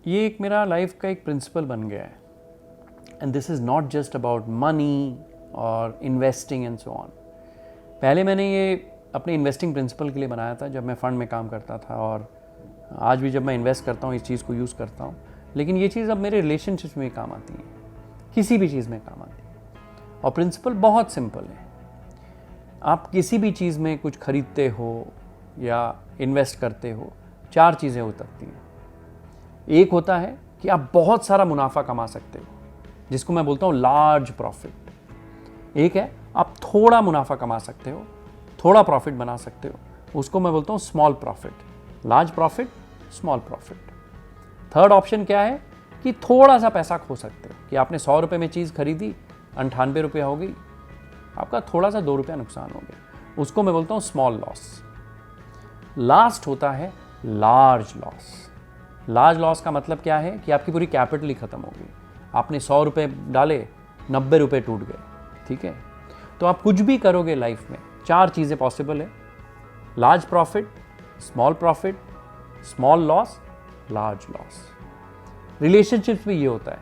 ये एक मेरा लाइफ का एक प्रिंसिपल बन गया है, and this is not just about money और इन्वेस्टिंग एंड सो ऑन। पहले मैंने ये अपने इन्वेस्टिंग प्रिंसिपल के लिए बनाया था जब मैं फ़ंड में काम करता था, और आज भी जब मैं इन्वेस्ट करता हूँ इस चीज़ को यूज़ करता हूँ। लेकिन ये चीज़ अब मेरे रिलेशनशिप्स में काम आती है, किसी भी चीज़ में काम आती है। और प्रिंसिपल बहुत सिंपल है। आप किसी भी चीज़ में कुछ खरीदते हो या इन्वेस्ट करते हो, चार चीज़ें हो सकती हैं। एक होता है कि आप बहुत सारा मुनाफा कमा सकते हो, जिसको मैं बोलता हूँ लार्ज प्रॉफिट। एक है आप थोड़ा मुनाफा कमा सकते हो, थोड़ा प्रॉफिट बना सकते हो, उसको मैं बोलता हूँ small profit. Large profit, small profit. Third option क्या है कि थोड़ा सा पैसा खो सकते हो, कि आपने 100 रुपये में चीज़ खरीदी, 98 रुपये हो गई, आपका थोड़ा सा 2 रुपया नुकसान हो गया, उसको मैं बोलता हूँ स्मॉल लॉस। लास्ट होता है लार्ज लॉस। लार्ज लॉस का मतलब क्या है कि आपकी पूरी कैपिटल ही खत्म हो गई। आपने 100 रुपये डाले, 90 रुपये टूट गए, ठीक है। तो आप कुछ भी करोगे लाइफ में, चार चीज़ें पॉसिबल है: large profit, small loss, large loss. Relationships में ये होता है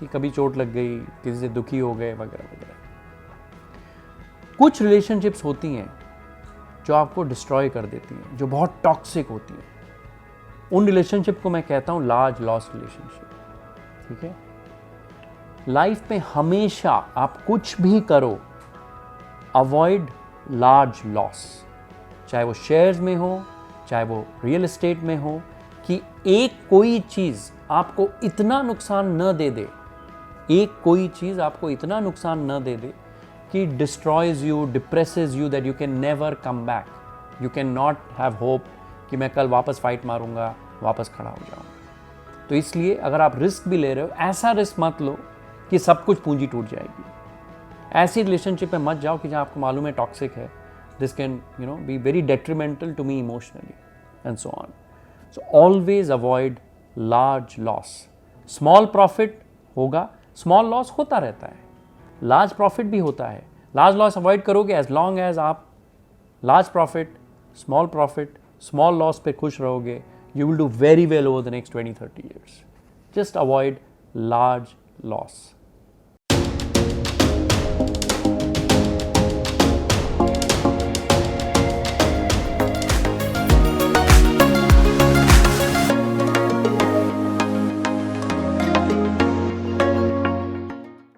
कि कभी चोट लग गई, किसी से दुखी हो गए, वगैरह वगैरह। कुछ रिलेशनशिप्स होती हैं जो आपको डिस्ट्रॉय कर देती हैं, जो बहुत टॉक्सिक होती हैं। उन रिलेशनशिप को मैं कहता हूं लार्ज लॉस रिलेशनशिप, ठीक है। लाइफ में हमेशा आप कुछ भी करो, अवॉइड लार्ज लॉस। चाहे वो शेयर्स में हो, चाहे वो रियल एस्टेट में हो, कि एक कोई चीज़ आपको इतना नुकसान न दे दे, एक कोई चीज़ आपको इतना नुकसान न दे दे कि destroys you, depresses you, that you can never come back. You can not have hope कि मैं कल वापस फाइट मारूंगा, वापस खड़ा हो जाऊंगा। तो इसलिए अगर आप रिस्क भी ले रहे हो, ऐसा रिस्क मत लो कि सब कुछ पूंजी टूट जाएगी। ऐसी रिलेशनशिप में मत जाओ कि जहाँ आपको मालूम है टॉक्सिक है, this can be very detrimental to me emotionally and so on. So always avoid large loss. Small profit होगा, स्मॉल लॉस होता रहता है, लार्ज प्रॉफिट भी होता है। लार्ज लॉस अवॉइड करोगे एज लॉन्ग एज आप लार्ज प्रॉफिट, स्मॉल लॉस पे खुश रहोगे, you will do very well over the next 20-30 years. Just avoid large loss.